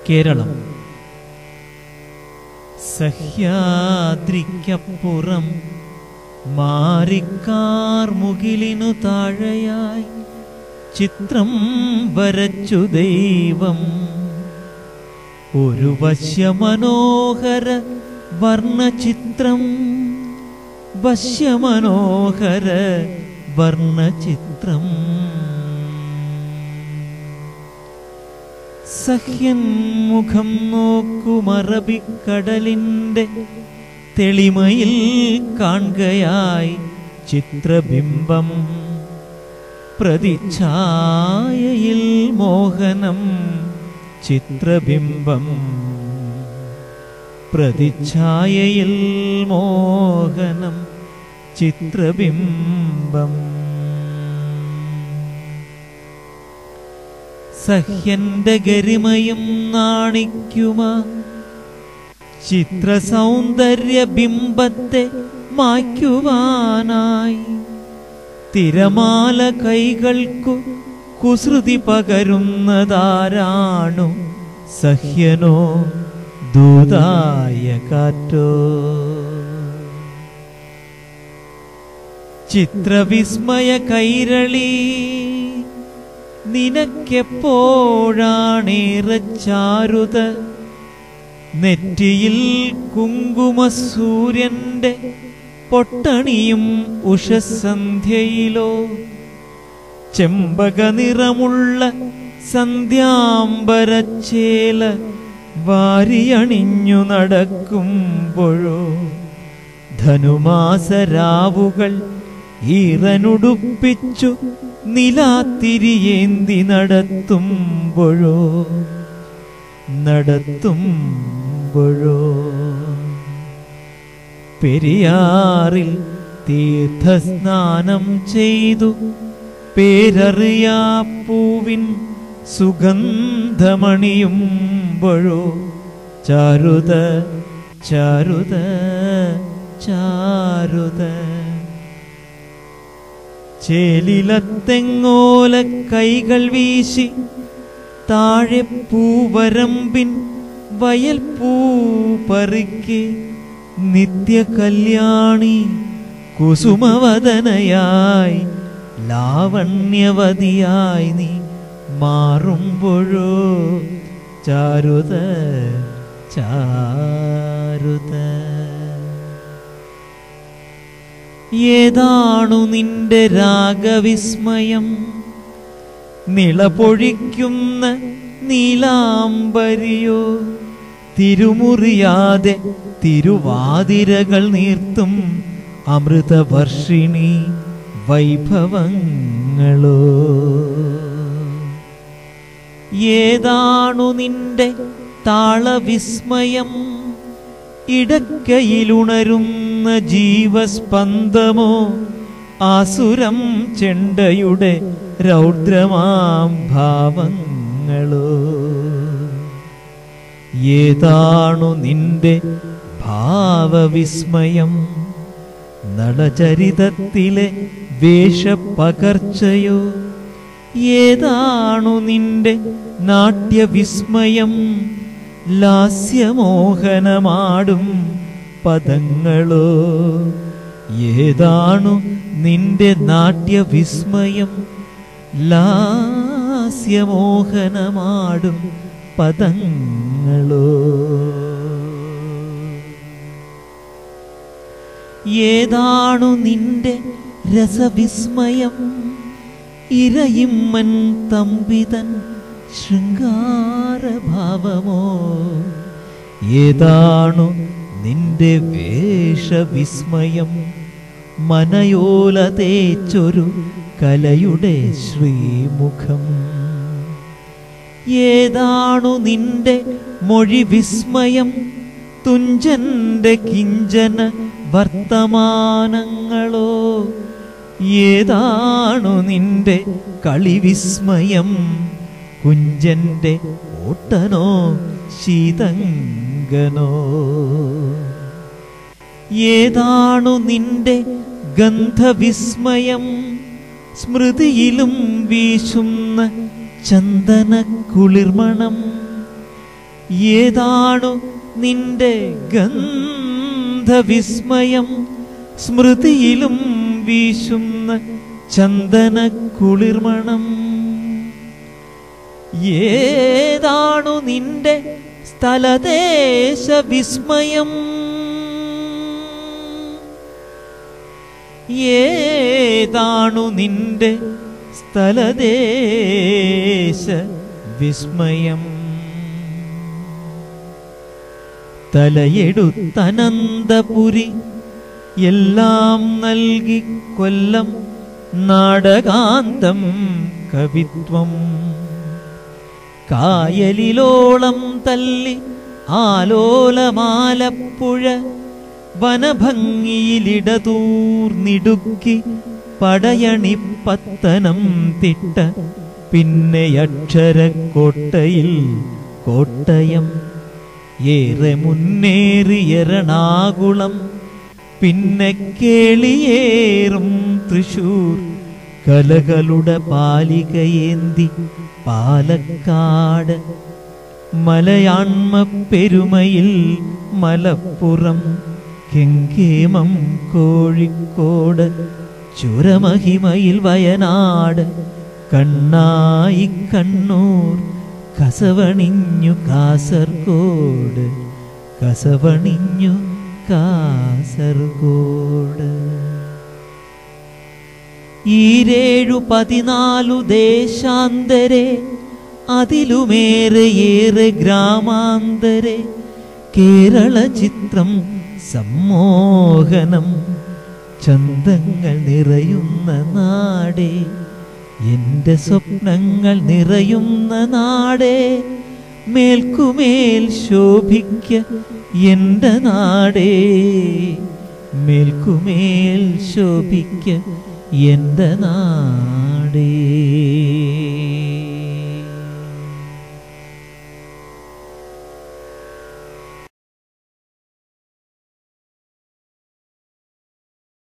കേരളം. സഹ്യാദ്രിക്കപ്പുറം മാറിക്കാർ മുകിലിനു താഴെയായി ചിത്രം വരച്ചു ദൈവം. ഒരു വശ്യമനോഹര വർണ്ണചിത്രം, വശ്യമനോഹര വർണ്ണചിത്രം. സഹ്യൻ മുഖം നോക്കുമറബിക്കടലിൻ്റെ തെളിമയിൽ കാൺകയായി ചിത്രബിംബം. പ്രതിച്ഛായയിൽ മോഹനം ചിത്രബിംബം. പ്രതിച്ഛായയിൽ മോഹനം ചിത്രബിംബം. സഹ്യന്റെ ഗരിമയും നാണിക്കുമ ചിത്രസൗന്ദര്യ ബിംബത്തെ മായ്ക്കുവാനായി തിരമാല കൈകൾക്കു കുസൃതി പകരുന്നതാരാണു? സഹ്യനോ ദൂതായ കാറ്റോ? ചിത്രവിസ്മയ കൈരളി, നിനക്കെപ്പോഴാണേറെ ചാരുത? നെറ്റിയിൽ കുങ്കുമസൂര്യന്റെ പൊട്ടണിയും ഉഷസന്ധ്യയിലോ? ചെമ്പക നിറമുള്ള സന്ധ്യാംബരച്ചേല വാരിയണിഞ്ഞു നടക്കുമ്പോഴോ? ധനുമാസരാവുകൾ ഈറനുടുപ്പിച്ചു നിലാത്തിരിയേന്തി നടത്തുമ്പോഴോ? നടത്തുമ്പോഴോ? പെരിയാറിൽ തീർത്ഥസ്നാനം ചെയ്തു പേരറിയാ പൂവിൻ സുഗന്ധമണിയുമ്പോഴോ? ചാരുത ചാരുത ചാരുത. ചേലിലത്തെങ്ങോല കൈകൾ വീശി താഴെ പൂവരമ്പിൻ വയൽ പൂ പറിക്കെ നിത്യ കല്യാണി കുസുമവദനയായി ലാവണ്യവതിയായി നീ മാറുമ്പോഴോ? ചാരുത ചാരുത. ഏതാണു നിന്റെ രാഗവിസ്മയം? നിളപൊഴിക്കുന്ന നീലാംബരിയോ? തിരുമുറിയാതെ തിരുവാതിരകൾ നീർത്തും അമൃതവർഷിണി വൈഭവങ്ങളോ? ഏതാണു നിന്റെ താളവിസ്മയം? ഇടക്കയിലുണരുന്ന ജീവസ്പന്ദമോ? ആസുരം ചെണ്ടയുടെ രൗദ്രമാം ഭാവങ്ങളോ? ഏതാണു നിന്റെ ഭാവവിസ്മയം? നളചരിതത്തിലെ വേഷപ്പകർച്ചയോ? ഏതാണു നിന്റെ നാട്യവിസ്മയം? ലാസ്യമോഹനമാടും പദങ്ങളോ? ഏതാണു നിന്റെ നാട്യവിസ്മയം? ലാസ്യമോഹനമാടും പദങ്ങളോ? ഏതാണു നിന്റെ രസവിസ്മയം? ഇരയിമ്മൻ തമ്പിതൻ ശൃംഗാരഭാവമോ? ഏതാണു നിന്റെ വേഷവിസ്മയം? മനയോല തേച്ചൊരു കലയുടെ ശ്രീമുഖം. ഏതാണു നിന്റെ മൊഴിവിസ്മയം? തുഞ്ചന്റെ കിഞ്ചന വർത്തമാനങ്ങളോ? ഏതാണു നിന്റെ കളിവിസ്മയം? കുഞ്ചന്റെ ഓട്ടനോ ശീതങ്കനോ? ഏതാണു നിന്റെ ഗന്ധവിസ്മയം? സ്മൃതിയിലും വീശുന്ന ചന്ദന കുളിർമണം. ഏതാണു നിന്റെ ഗന്ധവിസ്മയം, സ്മൃതിയിലും വീശുന്ന ചന്ദന കുളിർമണം. ഏതാണു നിന്റെ സ്ഥലദേശ വിസ്മയം, ഏതാണു നിന്റെ സ്ഥലദേശ വിസ്മയം. തലയെടുത്തനന്തപുരി എല്ലാം നൽകി കൊല്ലം നാടകാന്തം കവിത്വം. കായലിലോളം തല്ലി ആലോലമാലപ്പുഴ വനഭംഗിയിലിടതൂർന്നിടുക്കി പടയണിപ്പത്തനം തിട്ട. പിന്നെ അക്ഷരക്കോട്ടയിൽ കോട്ടയം, ഏറെ മുന്നേറിയെറണാകുളം, പിന്നെ കേളിയേറും തൃശൂർ, കലകളുടെ പാലികയേന്തി പാലക്കാട്. മലയാണ്മ പെരുമയിൽ മലപ്പുറം, കെങ്കേമം കോഴിക്കോട്, ചുരമഹിമയിൽ വയനാട്, കണ്ണായി കണ്ണൂർ, കസവണിഞ്ഞു കാസർഗോഡ്, കസവണിഞ്ഞു കാസർഗോഡ്. 14 ദേശാന്തരെ, അതിലുമേറെ ഗ്രാമാന്തരെ, കേരള ചിത്രം സമ്മോഹനം. ചന്തങ്ങൾ നിറയുന്ന നാടേ, എന്റെ സ്വപ്നങ്ങൾ നിറയുന്ന നാടേ, മേൽക്കുമേൽ ശോഭിക്ക എന്റെ നാടേ, മേൽക്കുമേൽ ശോഭിക്ക എന്റെ നാടേ.